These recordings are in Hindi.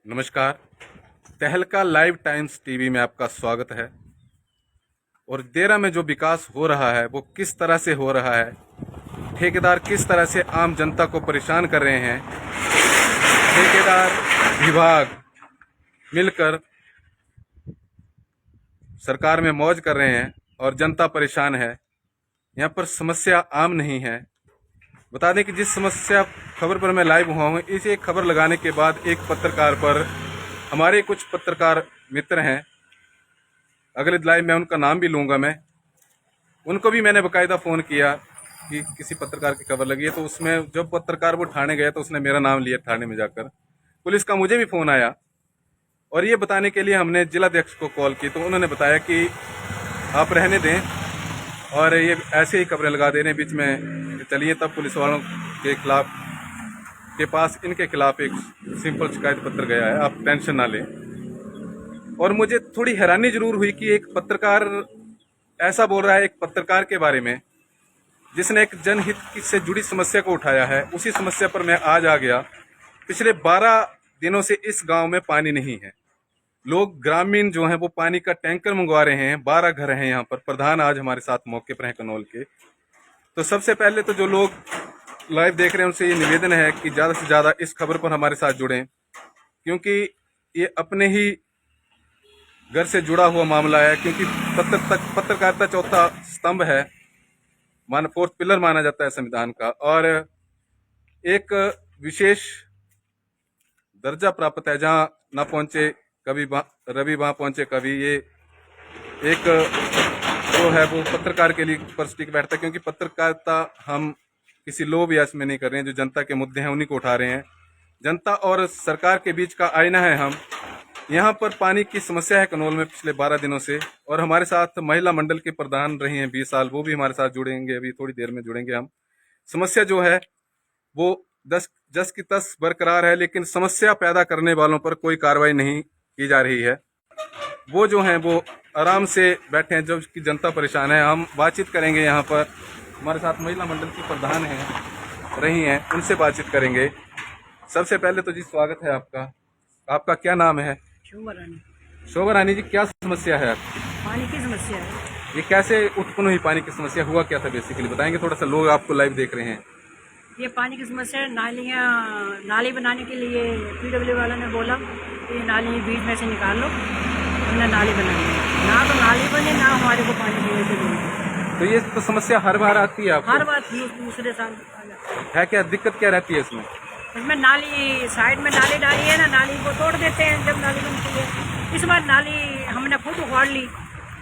नमस्कार। तहलका लाइव टाइम्स टीवी में आपका स्वागत है। और देरा में जो विकास हो रहा है वो किस तरह से हो रहा है, ठेकेदार किस तरह से आम जनता को परेशान कर रहे हैं, ठेकेदार विभाग मिलकर सरकार में मौज कर रहे हैं और जनता परेशान है। यहाँ पर समस्या आम नहीं है। बता दें कि जिस समस्या खबर पर मैं लाइव हुआ हूँ, इस एक खबर लगाने के बाद एक पत्रकार पर हमारे कुछ पत्रकार मित्र हैं, अगले लाइव में उनका नाम भी लूंगा मैं, उनको भी मैंने बकायदा फ़ोन किया कि किसी पत्रकार की खबर लगी है। तो उसमें जब पत्रकार वो थाने गया तो उसने मेरा नाम लिया थाने में जाकर। पुलिस का मुझे भी फ़ोन आया और ये बताने के लिए हमने जिलाध्यक्ष को कॉल की, तो उन्होंने बताया कि आप रहने दें और ये ऐसे ही खबरें लगा दे रहे हैं बीच में, चलिए तब पुलिस वालों के खिलाफ के पास इनके खिलाफ एक सिंपल शिकायत पत्र गया है, आप टेंशन ना लें। और मुझे थोड़ी हैरानी जरूर हुई कि एक पत्रकार ऐसा बोल रहा है, एक पत्रकार के बारे में जिसने एक जनहित से जुड़ी समस्या को उठाया है। उसी समस्या पर मैं आज आ गया। पिछले 12 दिनों से इस गांव में पानी नहीं है। लोग ग्रामीण जो हैं वो पानी का टैंकर मंगवा रहे हैं। 12 घर हैं यहाँ पर। प्रधान आज हमारे साथ मौके पर हैं कनौल के। तो सबसे पहले तो जो लोग लाइव देख रहे हैं उनसे ये निवेदन है कि ज़्यादा से ज़्यादा इस खबर पर हमारे साथ जुड़ें, क्योंकि ये अपने ही घर से जुड़ा हुआ मामला है। क्योंकि पत्रकारिता चौथा स्तंभ है, फोर्थ पिलर माना जाता है संविधान का, और एक विशेष दर्जा प्राप्त है। जहां ना पहुंचे कभी रवि, वहां पहुंचे कभी। ये एक जो है वो पत्रकार के लिए पर स्टिक बैठता है, क्योंकि पत्रकारिता हम किसी लोभ या इसमें नहीं कर रहे हैं। जो जनता के मुद्दे हैं उन्हीं को उठा रहे हैं। जनता और सरकार के बीच का आईना है हम। यहाँ पर पानी की समस्या है कनौल में पिछले 12 दिनों से। और हमारे साथ महिला मंडल के प्रधान रही हैं 20 साल, वो भी हमारे साथ जुड़ेंगे, अभी थोड़ी देर में जुड़ेंगे हम। समस्या जो है वो जस की तस बरकरार है, लेकिन समस्या पैदा करने वालों पर कोई कार्रवाई नहीं की जा रही है। वो जो हैं वो आराम से बैठे हैं, जबकि जनता परेशान है। हम बातचीत करेंगे यहाँ पर। हमारे साथ महिला मंडल की प्रधान हैं रही हैं, उनसे बातचीत करेंगे। सबसे पहले तो जी स्वागत है आपका। आपका क्या नाम है? शोभा रानी। शोभा रानी जी, क्या समस्या है आपकी? पानी की समस्या है। ये कैसे उत्पन्न हुई पानी की समस्या? हुआ क्या था बेसिकली बताएंगे थोड़ा सा? लोग आपको लाइव देख रहे हैं। ये पानी की समस्या है। नाली बनाने के लिए पीडब्ल्यू वालों ने बोला कि नाली बीच में से निकाल लो, हमने नाली बनाई। ना तो नाली बने, ना हमारे को पानी पीने के लिए। तो ये तो समस्या हर बार आती है आपको? हर बार दूसरे साल आ जाता है। क्या दिक्कत क्या रहती है इसमें? इसमें नाली साइड में नाली डाली है ना, नाली को तोड़ देते हैं जब नाली बनती है। इस बार नाली हमने खुद उखाड़ ली,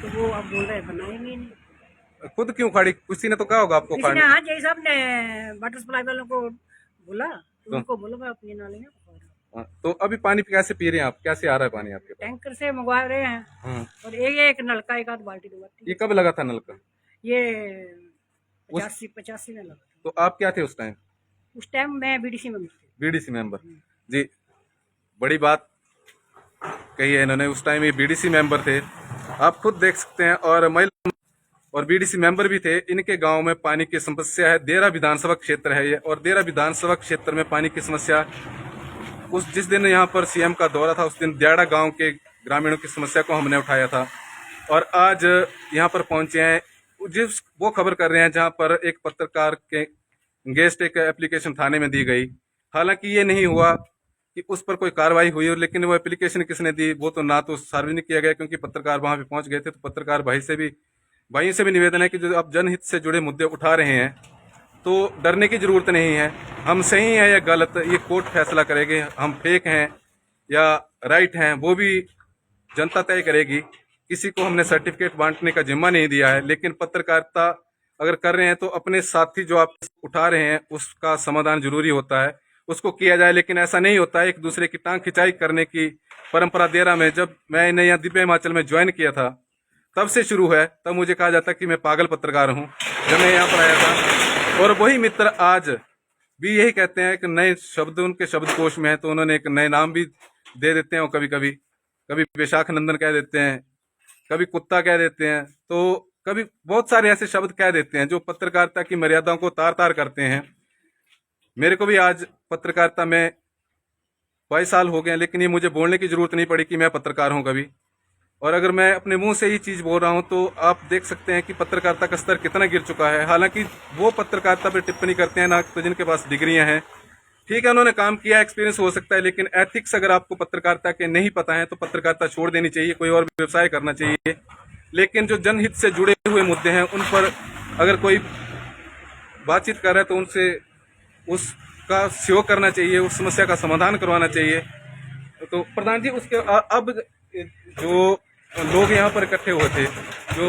तो वो अब बोल रहे बनाएंगे नहीं। खुद क्यों उखाड़ी? किसी ने तो कहा होगा आपको किसी ने, उखाड़ने? हाँ, जय साहब ने वाटर सप्लाई वालों को बोला, तो उनको बोलो मैं अपनी नाली में उखाड़ रहा हूं। तो अभी पानी कैसे पी रहे हैं आप? कैसे आ रहा है पानी आपके पास? टैंकर से मंगवा रहे हैं। हाँ। और एक नलका, एक आध बाल्टी, 2 बाल्टी। ये कब लगा था नलका? ये 85 में लगा था। तो आप क्या थे उस टाइम? उस टाइम मैं बीडीसी में थी। बीडीसी मेंबर जी, बड़ी बात कही है इन्होंने। उस टाइम ये बीडीसी मेंबर थे, आप खुद देख सकते हैं। और महिला और बीडीसी मेंबर भी थे। इनके गांव में पानी की समस्या है। देरा विधानसभा क्षेत्र है ये, और देरा विधानसभा क्षेत्र में पानी की समस्या, जिस दिन यहाँ पर सीएम का दौरा था उस दिन दियाड़ा गांव के ग्रामीणों की समस्या को हमने उठाया था। और आज यहाँ पर पहुंचे हैं, वो खबर कर रहे हैं जहाँ पर एक पत्रकार के अगेंस्ट एक एप्लीकेशन थाने में दी गई। हालांकि ये नहीं हुआ कि उस पर कोई कार्रवाई हुई, और लेकिन वो एप्लीकेशन किसने दी वो तो ना तो सार्वजनिक किया गया, क्योंकि पत्रकार वहां पे पहुंच गए थे। तो पत्रकार भाई से भी निवेदन है कि जो आप जनहित से जुड़े मुद्दे उठा रहे हैं तो डरने की जरूरत नहीं है। हम सही हैं या गलत, ये कोर्ट फैसला करेगी। हम फेक हैं या राइट हैं वो भी जनता तय करेगी। किसी को हमने सर्टिफिकेट बांटने का जिम्मा नहीं दिया है। लेकिन पत्रकारिता अगर कर रहे हैं तो अपने साथी जो आप उठा रहे हैं उसका समाधान जरूरी होता है, उसको किया जाए। लेकिन ऐसा नहीं होता है। एक दूसरे की टांग खिंचाई करने की परंपरा देरा में, जब मैं इन्हें यहाँ दिव्य हिमाचल में ज्वाइन किया था तब से शुरू है। तब मुझे कहा जाता कि मैं पागल पत्रकार हूँ जब मैं यहाँ पर आया था। और वही मित्र आज भी यही कहते हैं कि नए शब्द उनके शब्दकोश में है, तो उन्होंने एक नए नाम भी दे देते हैं। और कभी कभी वैशाख नंदन कह देते हैं, कभी कुत्ता कह देते हैं, तो कभी बहुत सारे ऐसे शब्द कह देते हैं जो पत्रकारिता की मर्यादाओं को तार तार करते हैं। मेरे को भी आज पत्रकारिता में 22 साल हो गए हैं, लेकिन ये मुझे बोलने की ज़रूरत नहीं पड़ी कि मैं पत्रकार हूँ कभी। और अगर मैं अपने मुंह से ही चीज़ बोल रहा हूँ तो आप देख सकते हैं कि पत्रकारिता का स्तर कितना गिर चुका है। हालांकि वो पत्रकारिता पर टिप्पणी करते हैं ना, तो जिनके पास डिग्रियां हैं, ठीक है, उन्होंने काम किया, एक्सपीरियंस हो सकता है, लेकिन एथिक्स अगर आपको पत्रकारिता के नहीं पता है तो पत्रकारिता छोड़ देनी चाहिए, कोई और व्यवसाय करना चाहिए। लेकिन जो जनहित से जुड़े हुए मुद्दे हैं उन पर अगर कोई बातचीत कर रहा है तो उनसे उसका सहयोग करना चाहिए, उस समस्या का समाधान करवाना चाहिए। तो प्रधान जी, उसके अब जो लोग यहाँ पर इकट्ठे हुए थे, जो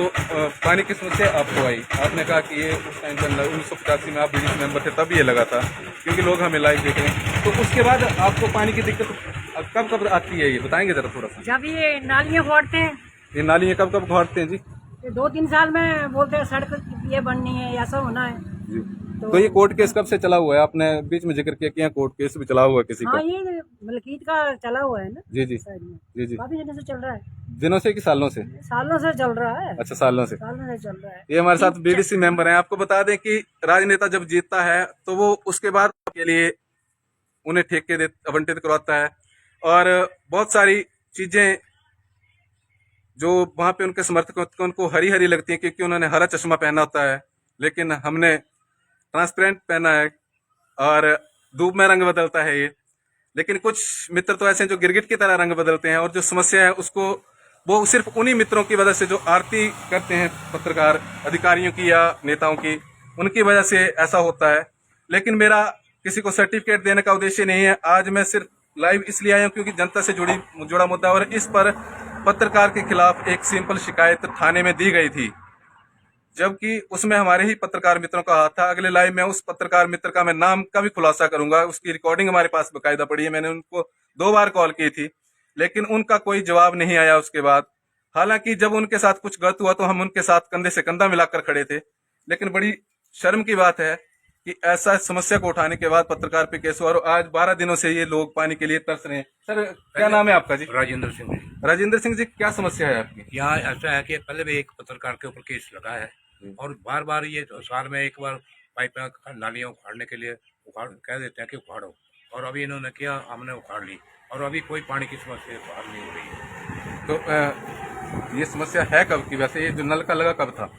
पानी की समस्या आपको आई, आपने कहा कि ये उस टाइम पर 1985 में आप बीडीसी मेंबर थे, तब ये लगा था, क्योंकि लोग हमें लाइव देखे। तो उसके बाद आपको पानी की दिक्कत कब कब आती है, ये बताएंगे जरा थोड़ा सा। जब ये नालियाँ फोड़ते हैं, ये नालियाँ कब कब घाटते हैं जी? ये 2-3 साल में बोलते हैं सड़क ये बननी है, ऐसा होना है जी। तो ये कोर्ट केस कब से चला हुआ है? आपने बीच में जिक्र किया कि यहाँ कोर्ट केस भी चला हुआ है किसी का। हाँ, ये मलकीत का चला हुआ है ना। जी जी साइड में जी जी। काफी दिनों से चल रहा है। दिनों से कि सालों से? सालों से चल रहा है। अच्छा, सालों से चल रहा है। ये हमारे साथ बीडीसी मेंबर हैं। आपको बता दें कि राजनेता जब जीतता है तो वो उसके बाद के लिए उन्हें ठेके आवंटित करवाता है, और बहुत सारी चीजें जो वहां पे उनके समर्थकों को उनको हरी हरी लगती है, क्योंकि उन्होंने हरा चश्मा पहना होता है, लेकिन हमने ट्रांसपेरेंट पहना है और धूप में रंग बदलता है ये। लेकिन कुछ मित्र तो ऐसे हैं जो गिरगिट की तरह रंग बदलते हैं, और जो समस्या है उसको वो सिर्फ उन्हीं मित्रों की वजह से जो आरती करते हैं पत्रकार अधिकारियों की या नेताओं की, उनकी वजह से ऐसा होता है। लेकिन मेरा किसी को सर्टिफिकेट देने का उद्देश्य नहीं है। आज मैं सिर्फ लाइव इसलिए आया हूँ क्योंकि जनता से जुड़ा मुद्दा, और इस पर पत्रकार के खिलाफ एक सिंपल शिकायत थाने में दी गई थी, जबकि उसमें हमारे ही पत्रकार मित्रों का हाथ था। अगले लाइव में उस पत्रकार मित्र का मैं नाम का भी खुलासा करूंगा, उसकी रिकॉर्डिंग हमारे पास बकायदा पड़ी है। मैंने उनको 2 बार कॉल की थी, लेकिन उनका कोई जवाब नहीं आया उसके बाद। हालांकि जब उनके साथ कुछ गलत हुआ तो हम उनके साथ कंधे से कंधा मिलाकर खड़े थे। लेकिन बड़ी शर्म की बात है कि ऐसा समस्या को उठाने के बाद पत्रकार पे केस हुआ, और आज 12 दिनों से ये लोग पानी के लिए तरस रहे हैं। सर, क्या नाम है आपका जी? राजेंद्र सिंह। राजेंद्र सिंह जी, क्या समस्या है आपकी? यहाँ ऐसा है कि पहले भी एक पत्रकार के ऊपर केस लगा है, और बार बार ये साल में एक बार पाइप नालियाँ उखाड़ने के लिए कह देते हैं कि उखाड़ो, और अभी इन्होंने किया, हमने उखाड़ ली, और अभी कोई पानी की समस्या हल नहीं हो रही है। तो ये समस्या है कब की? वैसे ये जो नल का लगा कब था?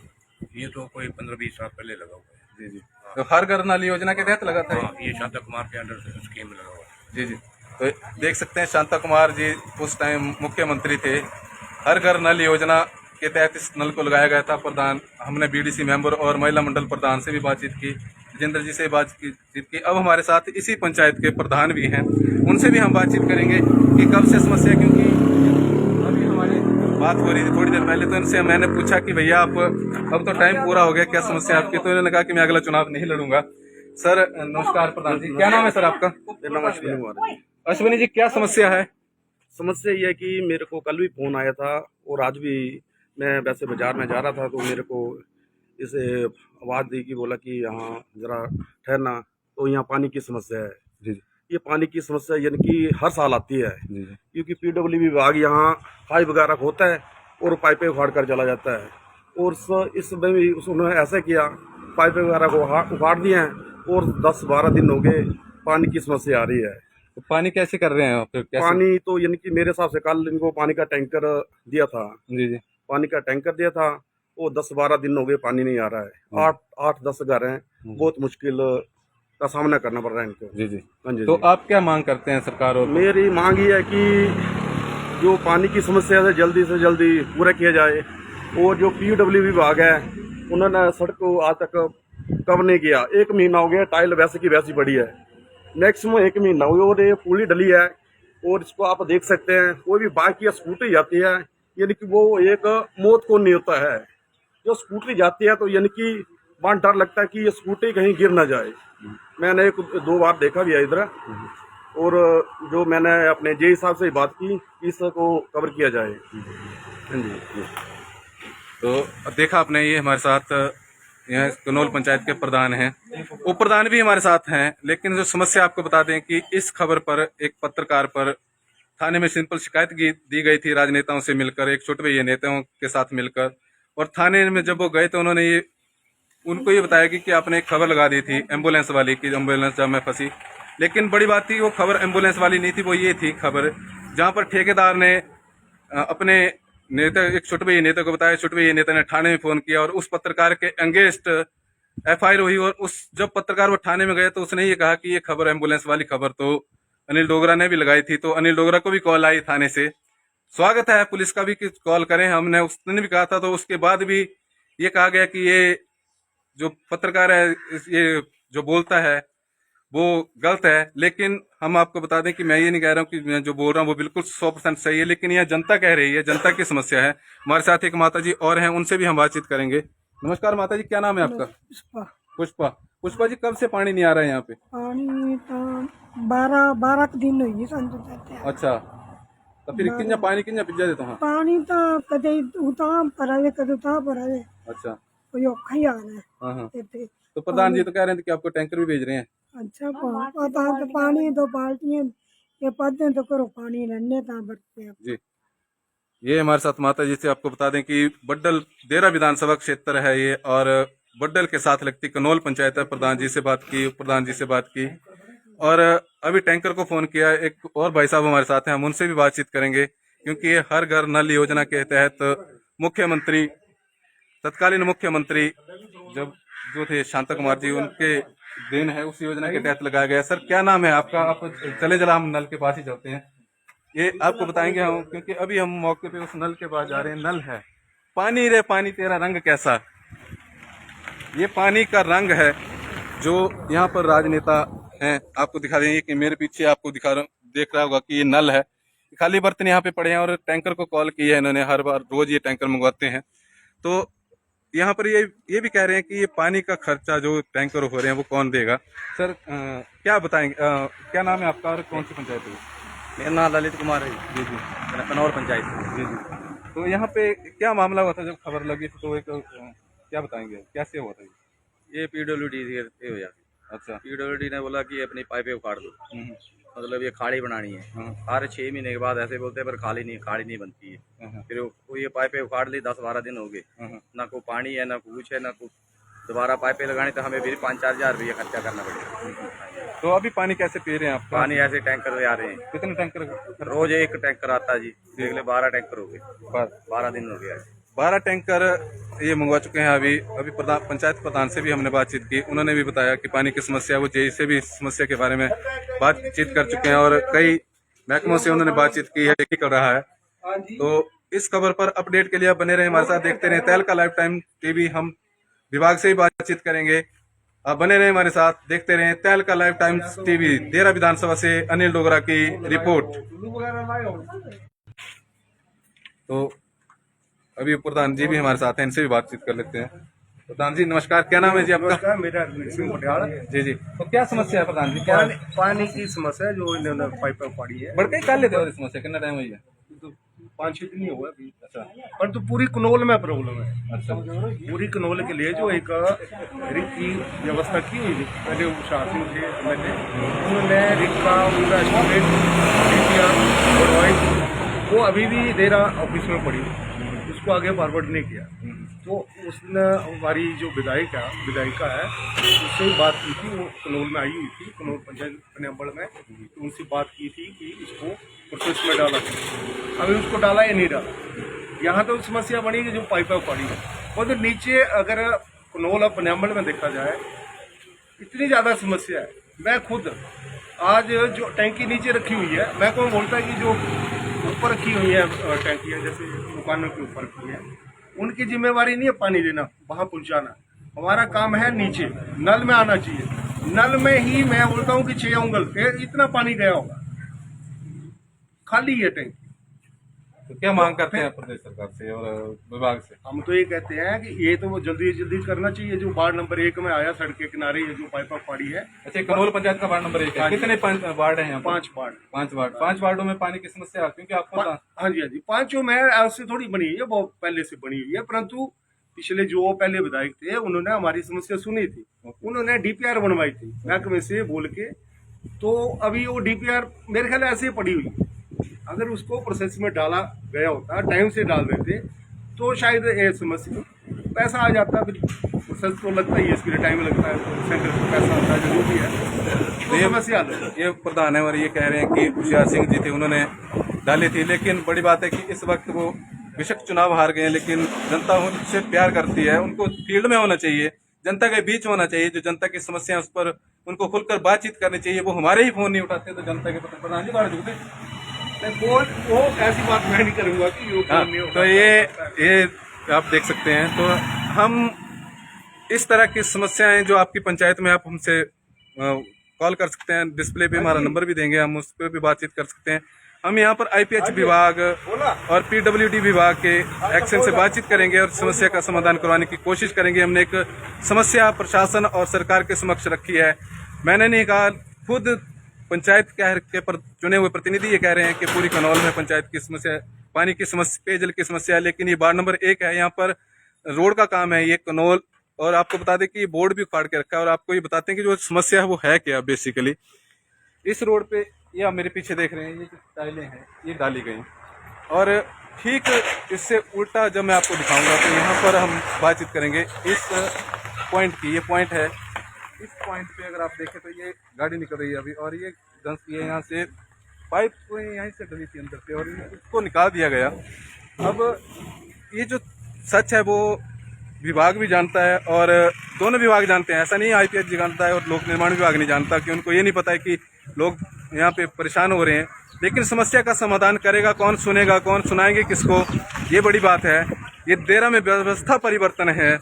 ये तो कोई 15-20 साल पहले लगा हुआ है। जी जी। तो हर घर नल योजना के तहत लगा था? हाँ, ये शांता कुमार के अंडर से स्कीम लगा हुआ है। जी जी। तो देख सकते हैं शांता कुमार जी उस टाइम मुख्यमंत्री थे। हर घर नल योजना के तहत इस नल को लगाया गया था। प्रधान, हमने बीडीसी मेंबर और महिला मंडल प्रधान से भी बातचीत की, जितेंद्र जी से बातचीत की। अब हमारे साथ इसी पंचायत के प्रधान भी हैं, उनसे भी हम बातचीत करेंगे कि कब से समस्या, क्योंकि अभी हमारी बात हो रही थी थोड़ी देर पहले, तो इनसे मैंने पूछा कि भैया आप अब तो टाइम पूरा हो गया, क्या समस्या आपकी? तो इन्होंने कहा कि मैं अगला चुनाव नहीं लड़ूंगा। सर नमस्कार प्रधान जी, क्या नाम है सर आपका? मेरा नाम अश्विनी कुमार है। अश्विनी जी, क्या समस्या है? समस्या ये है कि मेरे को कल भी फोन आया था, और आज भी मैं वैसे बाजार में जा रहा था तो मेरे को इसे आवाज़ दी कि बोला कि यहाँ जरा ठहरना, तो यहाँ पानी की समस्या है। जी ये पानी की समस्या यानी कि हर साल आती है, जी। क्योंकि पीडब्ल्यू विभाग यहाँ खाई वगैरह होता है और पाइपें उखाड़ कर चला जाता है, और इसमें भी उन्होंने ऐसा किया, पाइपें वगैरह को उखाड़ दिए हैं, और 10-12 दिन हो गए पानी की समस्या आ रही है। तो पानी कैसे कर रहे हैं आप? कैसे? पानी तो यानी कि मेरे हिसाब से कल इनको पानी का टैंकर दिया था, जी जी। पानी का टैंकर दिया था, वो 10-12 दिन हो गए पानी नहीं आ रहा है। 8-10 घर हैं, बहुत मुश्किल का सामना करना पड़ रहा है इनको। जी जी। हाँ जी। तो आप क्या मांग करते हैं सरकार और? मेरी मांग ये है कि जो पानी की समस्या है जल्दी से जल्दी पूरा किया जाए, और जो पीडब्ल्यू विभाग है उन्होंने सड़क को आज तक कवर नहीं किया। 1 महीना हो गया, टाइल वैसे की वैसी पड़ी है, मैक्सिमम 1 महीना हुआ, और ये पूरी डली है, और इसको आप देख सकते हैं। कोई भी बाइक या स्कूटी जाती है, यानी कि वो एक मौत को नहीं होता है। जो स्कूटी जाती है तो यानी कि वहाँ डर लगता है कि ये स्कूटी कहीं गिर ना जाए। मैंने 1-2 बार देखा भी है इधर, और जो मैंने अपने जे साहब से बात की, इसको कवर किया जाए। हाँ जी। तो देखा आपने, ये हमारे साथ यहाँ कनौल पंचायत के प्रधान हैं, उप प्रधान भी हमारे साथ हैं। लेकिन जो समस्या आपको बता दें कि इस खबर पर एक पत्रकार पर थाने में सिंपल शिकायत दी गई थी राजनेताओं से मिलकर, एक छोटे भैया नेताओं के साथ मिलकर। और थाने में जब वो गए तो उन्होंने उनको ये बताया कि आपने एक खबर लगा दी थी एम्बुलेंस वाली की, एम्बुलेंस जब में फंसी। लेकिन बड़ी बात थी वो खबर एम्बुलेंस वाली नहीं थी, वो ये थी खबर जहां पर ठेकेदार ने अपने नेता, एक छोटे नेता को बताया, छोटे नेता ने थाने में फोन किया और उस पत्रकार के अगेंस्ट FIR हुई। और उस जब पत्रकार वो थाने में गए तो उसने ये कहा कि ये खबर एम्बुलेंस वाली खबर तो अनिल डोगरा ने भी लगाई थी। तो अनिल डोगरा को भी कॉल आई थाने से, स्वागत है पुलिस का भी कि कॉल करें, हमने उसने भी कहा था। तो उसके बाद भी ये कहा गया कि ये जो पत्रकार है, ये जो बोलता है वो गलत है। लेकिन हम आपको बता दें कि मैं ये नहीं कह रहा हूँ कि मैं जो बोल रहा हूँ वो बिल्कुल 100% सही है, लेकिन यह जनता कह रही है, जनता की समस्या है। हमारे साथ एक माता जी और हैं, उनसे भी हम बातचीत करेंगे। नमस्कार माता जी, क्या नाम है आपका? पुष्पा। पुष्पा। पुष्पा जी, कब से पानी नहीं आ रहा है यहाँ पे? पानी तो 12 दिन हुई संत। अच्छा, तो फिर कितना पानी कितना पिज्जा देता हूँ? पानी तो कदे उतां परावे कदे उतां परावे। अच्छा, कोई औखा ही आ रहा है। हाँ। इत्थे। तो प्रधान जी तो कह रहे थे कि आपको टैंकर भी भेज रहे हैं। अच्छा, पता तो पानी 2 बाल्टियां ये पदे तो करो पानी रहने ता बरते जी। ये हमारे साथ माता जी से आपको बता दें कि बड्डल देरा विधानसभा क्षेत्र है ये, और बड्डल के साथ लगती कनौल पंचायत है। प्रधान जी से बात की और अभी टैंकर को फोन किया। एक और भाई साहब हमारे साथ हैं, हम उनसे भी बातचीत करेंगे, क्योंकि ये हर घर नल योजना के तहत मुख्यमंत्री, तत्कालीन मुख्यमंत्री जब जो थे शांता कुमार जी, उनके देन है, उस योजना के तहत लगाया गया। सर क्या नाम है आपका? आप चले जरा, हम नल के पास ही चलते हैं, ये आपको बताएंगे हम, क्योंकि अभी हम मौके पे उस नल के पास जा रहे हैं। नल है, पानी रे पानी तेरा रंग कैसा, ये पानी का रंग है जो यहाँ पर राजनेता हैं। आपको दिखा देंगे कि मेरे पीछे आपको देख रहा होगा कि ये नल है, खाली बर्तन यहाँ पे पड़े हैं और टैंकर को कॉल किया है इन्होंने, हर बार रोज ये टैंकर मंगवाते हैं। तो यहाँ पर ये भी कह रहे हैं कि ये पानी का खर्चा जो टैंकर हो रहे हैं वो कौन देगा। सर क्या बताएंगे, क्या नाम है आपका और कौन सी पंचायत है? मेरा नाम ललित कुमार है जी जी, कनौर पंचायत। जी जी। तो यहाँ पे क्या मामला हुआ था जब खबर लगी थी? तो एक क्या बताएंगे, कैसे हुआ था ये PWD से हो जाती। अच्छा। PWD ने बोला कि अपनी पाइपें उखाड़ दो, मतलब ये खाड़ी बनानी है। हर 6 महीने के बाद ऐसे बोलते हैं, पर खाड़ी नहीं बनती है। फिर वो ये पाइपें उखाड़ ली, 10-12 दिन हो गए, ना कोई पानी है, ना कुछ है, ना कुछ। दोबारा पाइपें लगानी तो हमें फिर 5-4 हजार रुपया खर्चा करना पड़ेगा। तो अभी पानी कैसे पी रहे हैं आप? पानी ऐसे टैंकर से आ रहे हैं। कितने टैंकर? रोज एक टैंकर आता जी, देख ले 12 टैंकर हो गए, 12 दिन हो गया। 12 टैंकर ये मंगवा चुके हैं। अभी पंचायत प्रधान से भी हमने बातचीत की, उन्होंने भी बताया कि पानी की समस्या, वो जेई से भी इस समस्या के बारे में बातचीत कर चुके हैं और कई महकमों से उन्होंने बातचीत की है, कर रहा है। तो इस खबर पर अपडेट के लिए आप बने रहे हमारे साथ, देखते रहे तहलका लाइव टाइम टीवी। हम विभाग से ही बातचीत करेंगे, आप बने रहे हमारे साथ, देखते रहे तहलका लाइव टाइम्स टीवी। देरा विधानसभा से अनिल डोगरा की रिपोर्ट। तो अभी प्रधान जी भी हमारे साथ हैं, इनसे भी बातचीत कर लेते हैं। प्रधान जी नमस्कार, क्या नाम है जी आपका? नमस्कार, मेरा हरमीत सिंह पटियाला। जी जी। तो क्या समस्या है प्रधान जी? क्या पानी की समस्या है जो इन्होंने पाइप पड़ी है। बढ़ के कर लेते हो समस्या, कितना टाइम हुई है? तो 5-6 दिन ही हुआ अभी। अच्छा। पर तो पूरी कनौल में प्रॉब्लम है। अच्छा। पूरी कनौल के लिए जो एक रिक की व्यवस्था की हुई थी पहले शासन थे MLA, उन्होंने रिक का उनका एस्टिमेट वो अभी भी देरा ऑफिस में पड़ी, उसको आगे फॉरवर्ड नहीं किया। तो उसने हमारी जो विधायिका है उससे बात की थी, वो कनौल में आई हुई थी, कनौल पंचायत पनेम्बड़ में। तो उनसे बात की थी कि इसको प्रोसेस में डाला, अभी उसको डाला या नहीं डाला। यहाँ तो समस्या बनी कि जो पाइपें पड़ी है, और तो नीचे अगर कनौल और पनेम्बड़ में देखा जाए इतनी ज़्यादा समस्या है। मैं खुद आज जो टैंकी नीचे रखी हुई है, मैं कौन बोलता है कि जो ऊपर रखी हुई है टैंकियाँ, जैसे दुकानों के ऊपर रखी है, उनकी जिम्मेवारी नहीं है पानी देना, वहाँ पहुँचाना। हमारा काम है नीचे नल में आना चाहिए। नल में ही मैं बोलता हूँ कि 6 उंगल इतना पानी गया होगा, खाली है टैंक। तो क्या मांग करते हैं प्रदेश सरकार से और विभाग से? हम तो ये कहते हैं कि ये तो वो जल्दी करना चाहिए। जो वार्ड नंबर 1 में आया, सड़क के किनारे ये जो पाइप पड़ी है। अच्छा, कनौल पंचायत का वार्ड नंबर 1 है। कितने वार्ड है यहाँ? 5 वार्ड। 5 वार्डों में पानी की समस्या, क्योंकि आपको हाँ जी 5 में ऐसे थोड़ी बनी हुई है, वो पहले से बनी हुई है। परंतु पिछले जो पहले विधायक थे उन्होंने हमारी समस्या सुनी थी, उन्होंने DPR बनवाई थी महकमे से बोल के। तो अभी वो DPR मेरे ख्याल ऐसे पड़ी हुई है। अगर उसको प्रोसेस में डाला गया होता, टाइम से डाल देते, तो शायद ये समस्या पैसा आ जाता। फिर प्रोसेस तो लगता ही है, इसके लिए टाइम लगता है, तो सेंटर को पैसा आता है, जो भी है। तो समस्या हल हो। ये प्रधान है और ये कह रहे हैं कि होशियार सिंह जी थे, उन्होंने डाली थी, लेकिन बड़ी बात है कि इस वक्त वो बेशक चुनाव हार गए हैं, लेकिन जनता उनसे प्यार करती है। उनको फील्ड में होना चाहिए, जनता के बीच होना चाहिए, जो जनता की समस्या है उस पर उनको खुलकर बातचीत करनी चाहिए। वो हमारे ही फोन नहीं उठाते तो जनता के प्रधान जी बाहर झुकते। वो ऐसी बात मैं नहीं करूंगा कि वो हाँ, नहीं होगा। तो ये आप देख सकते हैं। तो हम इस तरह की समस्याएं जो आपकी पंचायत में, आप हमसे कॉल कर सकते हैं, डिस्प्ले पे हमारा नंबर भी देंगे, हम उस पर भी बातचीत कर सकते हैं। हम यहाँ पर IPH विभाग और PWD विभाग के एक्शन से बातचीत करेंगे और समस्या का समाधान करवाने की कोशिश करेंगे। हमने एक समस्या प्रशासन और सरकार के समक्ष रखी है। मैंने नहीं कहा, खुद पंचायत के पर चुने हुए प्रतिनिधि ये कह रहे हैं कि पूरी कनौल में पंचायत की समस्या, पानी की समस्या, पेयजल की समस्या है। लेकिन ये वार्ड नंबर 1 है, यहाँ पर रोड का काम है ये कनौल। और आपको बता दें कि ये बोर्ड भी उखाड़ के रखा है और आपको ये बताते हैं कि जो समस्या है वो है क्या। बेसिकली इस रोड पे, ये आप मेरे पीछे देख रहे हैं, ये जो टाइलें हैं ये डाली गई, और ठीक इससे उल्टा जब मैं आपको दिखाऊंगा तो यहाँ पर हम बातचीत करेंगे इस पॉइंट की। ये पॉइंट है, इस पॉइंट पे अगर आप देखें तो ये गाड़ी निकल रही है अभी, और ये ये यहाँ से पाइप यहीं से डली थी अंदर से और इसको निकाल दिया गया। अब ये जो सच है वो विभाग भी जानता है और दोनों विभाग जानते हैं। ऐसा नहीं है IPH जी जानता है और लोक निर्माण विभाग नहीं जानता, कि उनको ये नहीं पता है कि लोग यहाँ पे परेशान हो रहे हैं। लेकिन समस्या का समाधान करेगा कौन, सुनेगा कौन, सुनाएंगे किसको, ये बड़ी बात है। ये देरा में व्यवस्था परिवर्तन है,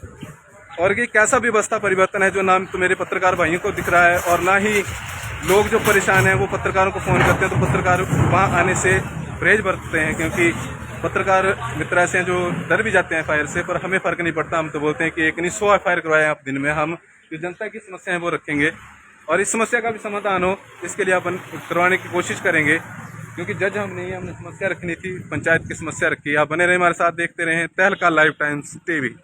और ये कैसा व्यवस्था परिवर्तन है जो ना तो मेरे पत्रकार भाइयों को दिख रहा है और ना ही लोग जो परेशान हैं वो पत्रकारों को फ़ोन करते हैं तो पत्रकार वहाँ आने से परहेज बरतते हैं, क्योंकि पत्रकार मित्र ऐसे हैं जो डर भी जाते हैं फायर से। पर हमें फ़र्क नहीं पड़ता, हम तो बोलते हैं कि एक नहीं 100 फायर करवाएं आप दिन में। हम जो जनता की समस्या है वो रखेंगे और इस समस्या का भी समाधान हो इसके लिए अपन करवाने की कोशिश करेंगे, क्योंकि जज हम नहीं, हमने समस्या रखनी थी, पंचायत की समस्या रखी है। आप बने रहे हमारे साथ, देखते रहें तहलका लाइव टाइम्स TV।